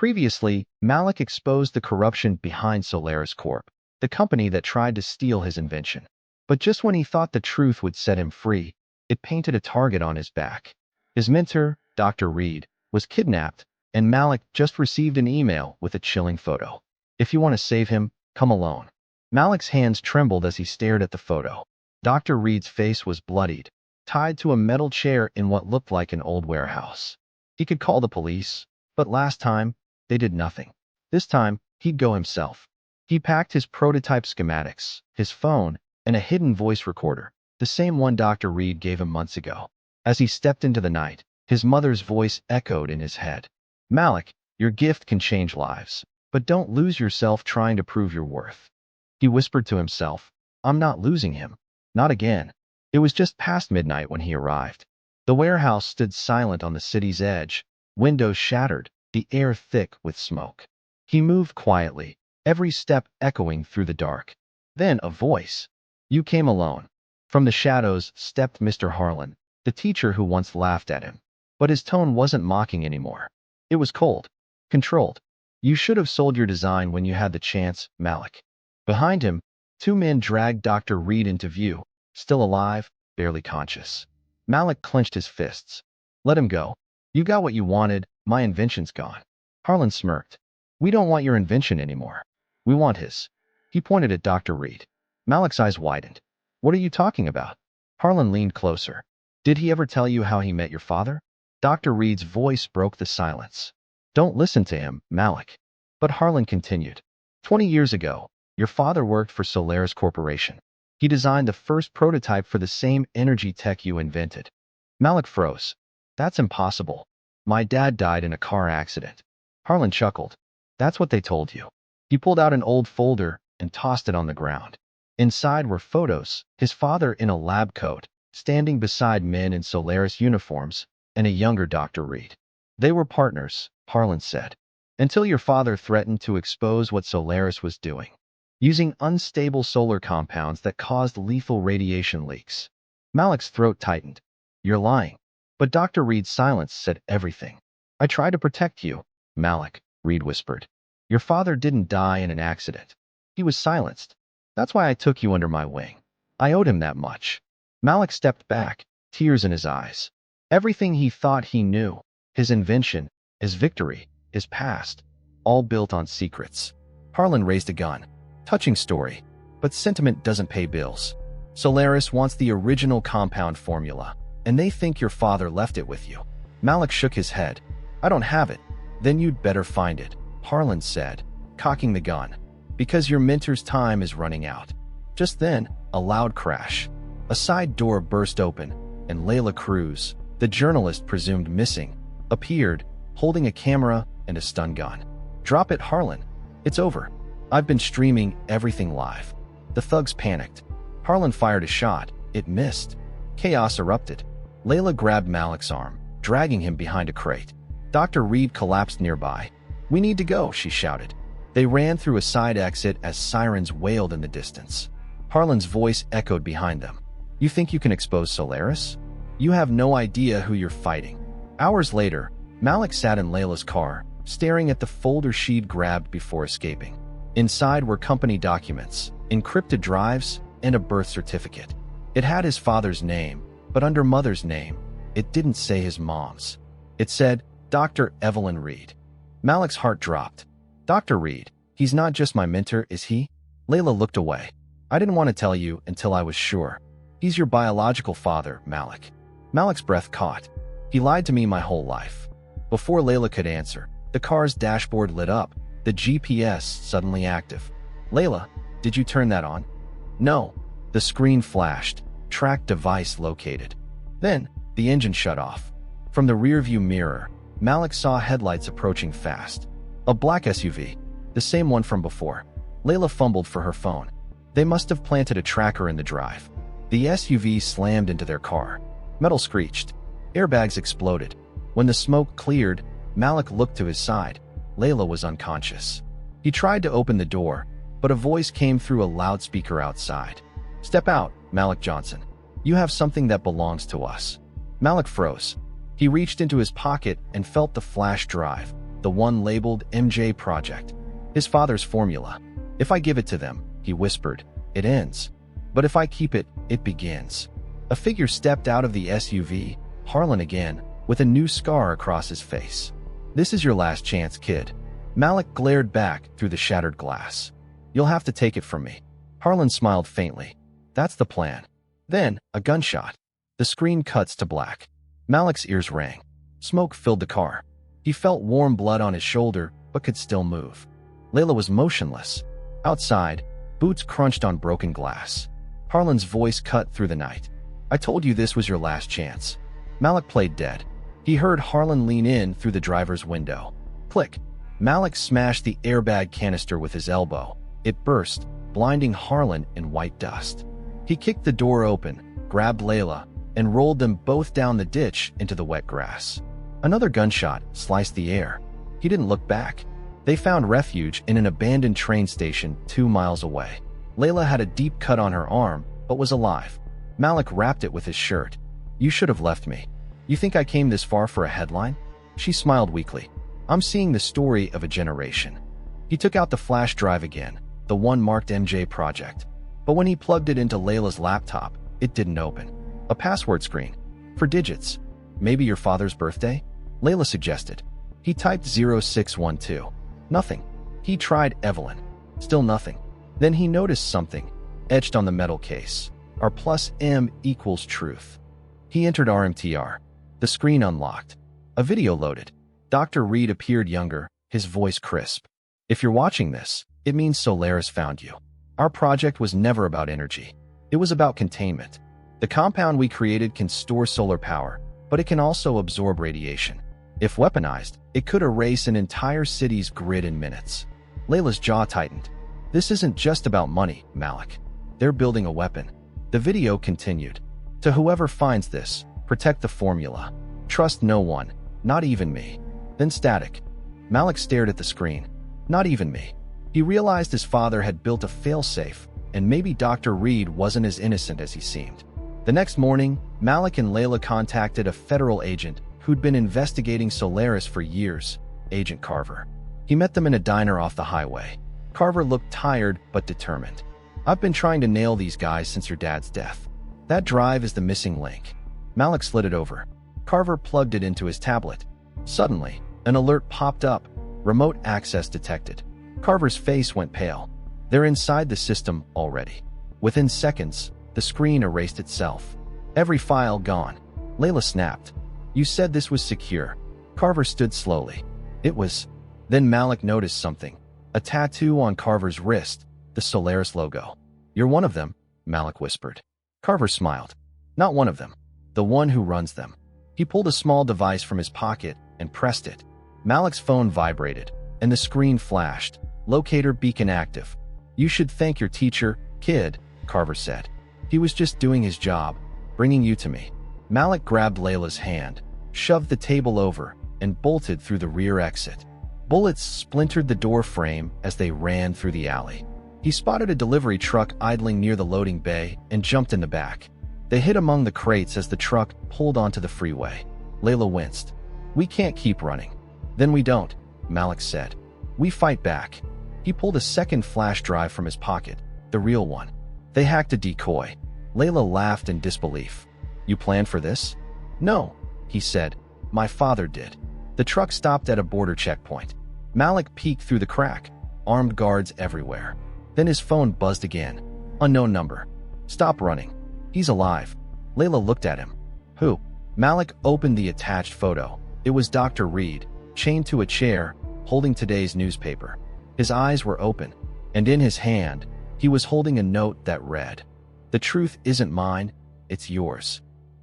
Previously, Malik exposed the corruption behind Solaris Corp, the company that tried to steal his invention. But just when he thought the truth would set him free, it painted a target on his back. His mentor, Dr. Reed, was kidnapped, and Malik just received an email with a chilling photo. If you want to save him, come alone. Malik's hands trembled as he stared at the photo. Dr. Reed's face was bloodied, tied to a metal chair in what looked like an old warehouse. He could call the police, but last time, they did nothing. This time, he'd go himself. He packed his prototype schematics, his phone, and a hidden voice recorder, the same one Dr. Reed gave him months ago. As he stepped into the night, his mother's voice echoed in his head. Malik, your gift can change lives, but don't lose yourself trying to prove your worth. He whispered to himself, I'm not losing him. Not again. It was just past midnight when he arrived. The warehouse stood silent on the city's edge, windows shattered, the air thick with smoke. He moved quietly, every step echoing through the dark. Then a voice. You came alone. From the shadows stepped Mr. Harlan, the teacher who once laughed at him. But his tone wasn't mocking anymore. It was cold, controlled. You should have sold your design when you had the chance, Malik. Behind him, two men dragged Dr. Reed into view, still alive, barely conscious. Malik clenched his fists. Let him go. You got what you wanted, my invention's gone. Harlan smirked. We don't want your invention anymore. We want his. He pointed at Dr. Reed. Malik's eyes widened. What are you talking about? Harlan leaned closer. Did he ever tell you how he met your father? Dr. Reed's voice broke the silence. Don't listen to him, Malik. But Harlan continued. 20 years ago, your father worked for Solaris Corporation. He designed the first prototype for the same energy tech you invented. Malik froze. That's impossible. My dad died in a car accident. Harlan chuckled. That's what they told you. He pulled out an old folder and tossed it on the ground. Inside were photos, his father in a lab coat, standing beside men in Solaris uniforms, and a younger Dr. Reed. They were partners, Harlan said, until your father threatened to expose what Solaris was doing, using unstable solar compounds that caused lethal radiation leaks. Malik's throat tightened. You're lying. But Dr. Reed's silence said everything. I tried to protect you, Malik, Reed whispered. Your father didn't die in an accident. He was silenced. That's why I took you under my wing. I owed him that much. Malik stepped back, tears in his eyes. Everything he thought he knew, his invention, his victory, his past, all built on secrets. Harlan raised a gun. Touching story, but sentiment doesn't pay bills. Solaris wants the original compound formula, and they think your father left it with you. Malik shook his head. I don't have it. Then you'd better find it, Harlan said, cocking the gun. Because your mentor's time is running out. Just then, a loud crash. A side door burst open, and Layla Cruz, the journalist presumed missing, appeared, holding a camera and a stun gun. Drop it, Harlan. It's over. I've been streaming everything live. The thugs panicked. Harlan fired a shot. It missed. Chaos erupted. Layla grabbed Malik's arm, dragging him behind a crate. Dr. Reed collapsed nearby. We need to go, she shouted. They ran through a side exit as sirens wailed in the distance. Harlan's voice echoed behind them. You think you can expose Solaris? You have no idea who you're fighting. Hours later, Malik sat in Layla's car, staring at the folder she'd grabbed before escaping. Inside were company documents, encrypted drives, and a birth certificate. It had his father's name, but under mother's name, it didn't say his mom's. It said, Dr. Evelyn Reed. Malik's heart dropped. Dr. Reed, he's not just my mentor, is he? Layla looked away. I didn't want to tell you until I was sure. He's your biological father, Malik. Malik's breath caught. He lied to me my whole life. Before Layla could answer, the car's dashboard lit up, the GPS suddenly active. Layla, did you turn that on? No. The screen flashed. Track device located. Then, the engine shut off. From the rearview mirror, Malik saw headlights approaching fast. A black SUV, the same one from before. Layla fumbled for her phone. They must have planted a tracker in the drive. The SUV slammed into their car. Metal screeched. Airbags exploded. When the smoke cleared, Malik looked to his side. Layla was unconscious. He tried to open the door, but a voice came through a loudspeaker outside. Step out, Malik Johnson. You have something that belongs to us. Malik froze. He reached into his pocket and felt the flash drive, the one labeled MJ Project. His father's formula. If I give it to them, he whispered, it ends. But if I keep it, it begins. A figure stepped out of the SUV, Harlan again, with a new scar across his face. This is your last chance, kid. Malik glared back through the shattered glass. You'll have to take it from me. Harlan smiled faintly. That's the plan. Then, a gunshot. The screen cuts to black. Malik's ears rang. Smoke filled the car. He felt warm blood on his shoulder, but could still move. Layla was motionless. Outside, boots crunched on broken glass. Harlan's voice cut through the night. I told you this was your last chance. Malik played dead. He heard Harlan lean in through the driver's window. Click. Malik smashed the airbag canister with his elbow. It burst, blinding Harlan in white dust. He kicked the door open, grabbed Layla, and rolled them both down the ditch into the wet grass. Another gunshot sliced the air. He didn't look back. They found refuge in an abandoned train station 2 miles away. Layla had a deep cut on her arm, but was alive. Malik wrapped it with his shirt. You should have left me. You think I came this far for a headline? She smiled weakly. I'm seeing the story of a generation. He took out the flash drive again, the one marked MJ Project. But when he plugged it into Layla's laptop, it didn't open. A password screen. For digits. Maybe your father's birthday? Layla suggested. He typed 0612. Nothing. He tried Evelyn. Still nothing. Then he noticed something, etched on the metal case. R plus M equals truth. He entered RMTR. The screen unlocked. A video loaded. Dr. Reed appeared younger, his voice crisp. If you're watching this, it means Solaris found you. Our project was never about energy. It was about containment. The compound we created can store solar power, but it can also absorb radiation. If weaponized, it could erase an entire city's grid in minutes. Layla's jaw tightened. This isn't just about money, Malik. They're building a weapon. The video continued. To whoever finds this, protect the formula. Trust no one, not even me. Then static. Malik stared at the screen. Not even me. He realized his father had built a failsafe, and maybe Dr. Reed wasn't as innocent as he seemed. The next morning, Malik and Layla contacted a federal agent who'd been investigating Solaris for years, Agent Carver. He met them in a diner off the highway. Carver looked tired but determined. I've been trying to nail these guys since your dad's death. That drive is the missing link. Malik slid it over. Carver plugged it into his tablet. Suddenly, an alert popped up. Remote access detected. Carver's face went pale. They're inside the system already. Within seconds, the screen erased itself. Every file gone. Layla snapped. You said this was secure. Carver stood slowly. It was. Then Malik noticed something. A tattoo on Carver's wrist, the Solaris logo. You're one of them, Malik whispered. Carver smiled. Not one of them. The one who runs them. He pulled a small device from his pocket and pressed it. Malik's phone vibrated, and the screen flashed. Locator beacon active. You should thank your teacher, kid, Carver said. He was just doing his job, bringing you to me. Malik grabbed Layla's hand, shoved the table over, and bolted through the rear exit. Bullets splintered the door frame as they ran through the alley. He spotted a delivery truck idling near the loading bay and jumped in the back. They hid among the crates as the truck pulled onto the freeway. Layla winced. We can't keep running. Then we don't, Malik said. We fight back. He pulled a second flash drive from his pocket, the real one. They hacked a decoy. Layla laughed in disbelief. You planned for this? No, he said. My father did. The truck stopped at a border checkpoint. Malik peeked through the crack. Armed guards everywhere. Then his phone buzzed again. Unknown number. Stop running. He's alive. Layla looked at him. Who? Malik opened the attached photo. It was Dr. Reed, chained to a chair, holding today's newspaper. His eyes were open, and in his hand, he was holding a note that read, The truth isn't mine, it's yours.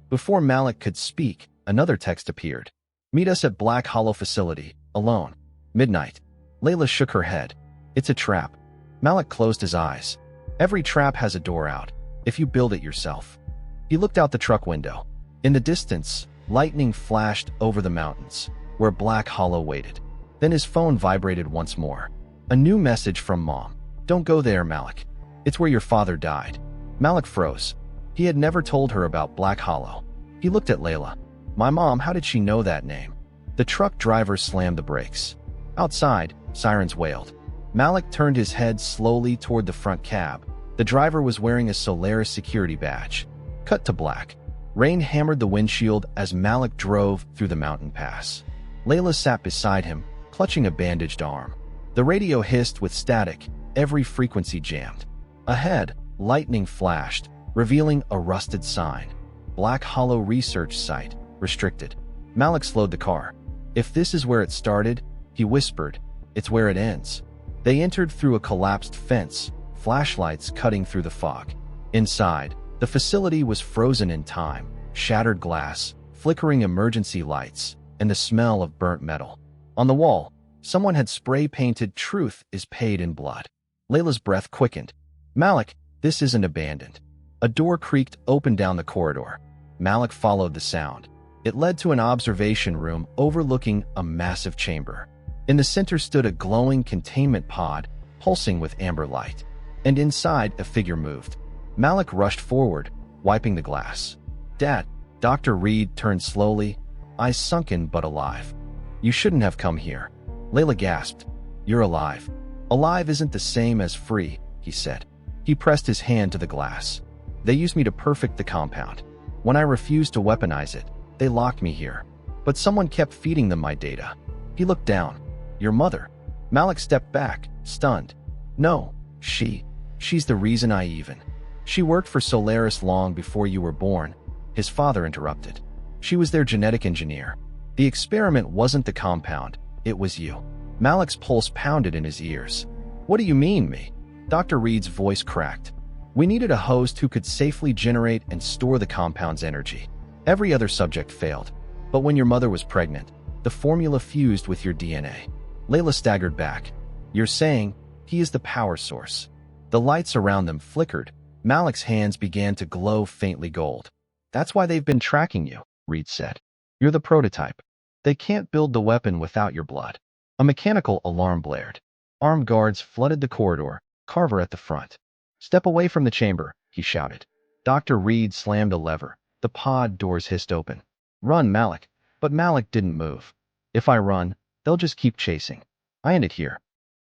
Before Malik could speak, another text appeared. Meet us at Black Hollow facility, alone. Midnight. Layla shook her head. It's a trap. Malik closed his eyes. Every trap has a door out, if you build it yourself. He looked out the truck window. In the distance, lightning flashed over the mountains, where Black Hollow waited. Then his phone vibrated once more. A new message from Mom. Don't go there, Malik. It's where your father died. Malik froze. He had never told her about Black Hollow. He looked at Layla. My mom, how did she know that name? The truck driver slammed the brakes. Outside, sirens wailed. Malik turned his head slowly toward the front cab. The driver was wearing a Solaris security badge. Cut to black. Rain hammered the windshield as Malik drove through the mountain pass. Layla sat beside him, clutching a bandaged arm. The radio hissed with static, every frequency jammed. Ahead, lightning flashed, revealing a rusted sign. Black Hollow Research Site, restricted. Malik slowed the car. If this is where it started, he whispered, it's where it ends. They entered through a collapsed fence, flashlights cutting through the fog. Inside, the facility was frozen in time, shattered glass, flickering emergency lights, and the smell of burnt metal. On the wall, someone had spray-painted "Truth is paid in blood." Layla's breath quickened. Malik, this isn't abandoned. A door creaked open down the corridor. Malik followed the sound. It led to an observation room overlooking a massive chamber. In the center stood a glowing containment pod, pulsing with amber light. And inside, a figure moved. Malik rushed forward, wiping the glass. Dad, Dr. Reed turned slowly, eyes sunken but alive. You shouldn't have come here. Layla gasped. You're alive. Alive isn't the same as free, he said. He pressed his hand to the glass. They used me to perfect the compound. When I refused to weaponize it, they locked me here. But someone kept feeding them my data. He looked down. Your mother. Malik stepped back, stunned. No, she's the reason I even. She worked for Solaris long before you were born. His father interrupted. She was their genetic engineer. The experiment wasn't the compound, it was you. Malik's pulse pounded in his ears. What do you mean, me? Dr. Reed's voice cracked. We needed a host who could safely generate and store the compound's energy. Every other subject failed. But when your mother was pregnant, the formula fused with your DNA. Layla staggered back. You're saying he is the power source. The lights around them flickered. Malik's hands began to glow faintly gold. That's why they've been tracking you, Reed said. You're the prototype. They can't build the weapon without your blood. A mechanical alarm blared. Armed guards flooded the corridor, Carver at the front. Step away from the chamber, he shouted. Dr. Reed slammed a lever. The pod doors hissed open. Run, Malik. But Malik didn't move. If I run, they'll just keep chasing. I end it here.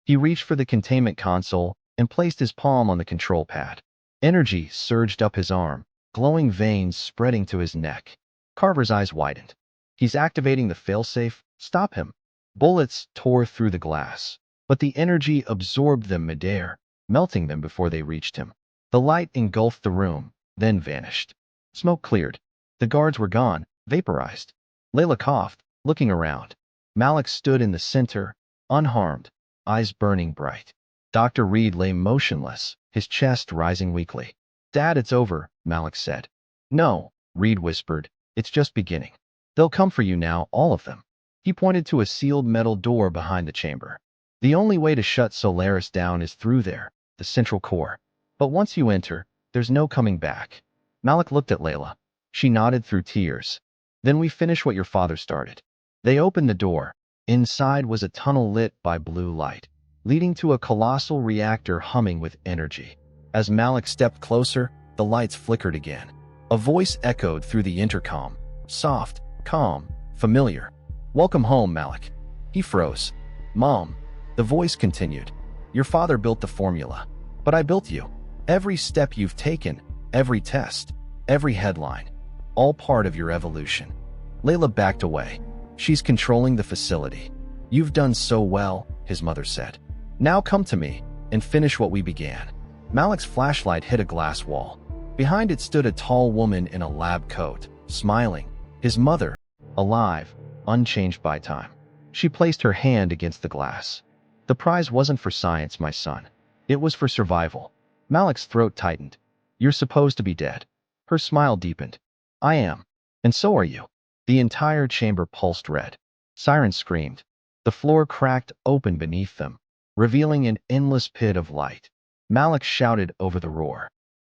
He reached for the containment console and placed his palm on the control pad. Energy surged up his arm, glowing veins spreading to his neck. Carver's eyes widened. He's activating the failsafe. Stop him. Bullets tore through the glass, but the energy absorbed them midair, melting them before they reached him. The light engulfed the room, then vanished. Smoke cleared. The guards were gone, vaporized. Layla coughed, looking around. Malik stood in the center, unharmed, eyes burning bright. Dr. Reed lay motionless, his chest rising weakly. Dad, it's over, Malik said. No, Reed whispered. It's just beginning. They'll come for you now, all of them. He pointed to a sealed metal door behind the chamber. The only way to shut Solaris down is through there, the central core. But once you enter, there's no coming back. Malik looked at Layla. She nodded through tears. Then we finish what your father started. They opened the door. Inside was a tunnel lit by blue light, leading to a colossal reactor humming with energy. As Malik stepped closer, the lights flickered again. A voice echoed through the intercom. Soft, calm, familiar. Welcome home, Malik. He froze. Mom. The voice continued. Your father built the formula, but I built you. Every step you've taken, every test, every headline, all part of your evolution. Layla backed away. She's controlling the facility. You've done so well, his mother said. Now come to me and finish what we began. Malik's flashlight hit a glass wall. Behind it stood a tall woman in a lab coat, smiling. His mother, alive, unchanged by time. She placed her hand against the glass. The prize wasn't for science, my son. It was for survival. Malik's throat tightened. You're supposed to be dead. Her smile deepened. I am. And so are you. The entire chamber pulsed red. Sirens screamed. The floor cracked open beneath them, revealing an endless pit of light. Malik shouted over the roar.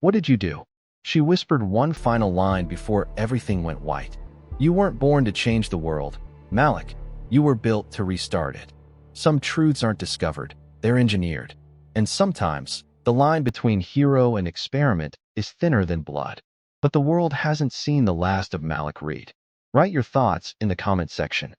What did you do? She whispered one final line before everything went white. You weren't born to change the world, Malik. You were built to restart it. Some truths aren't discovered, they're engineered. And sometimes, the line between hero and experiment is thinner than blood. But the world hasn't seen the last of Malik Reed. Write your thoughts in the comment section.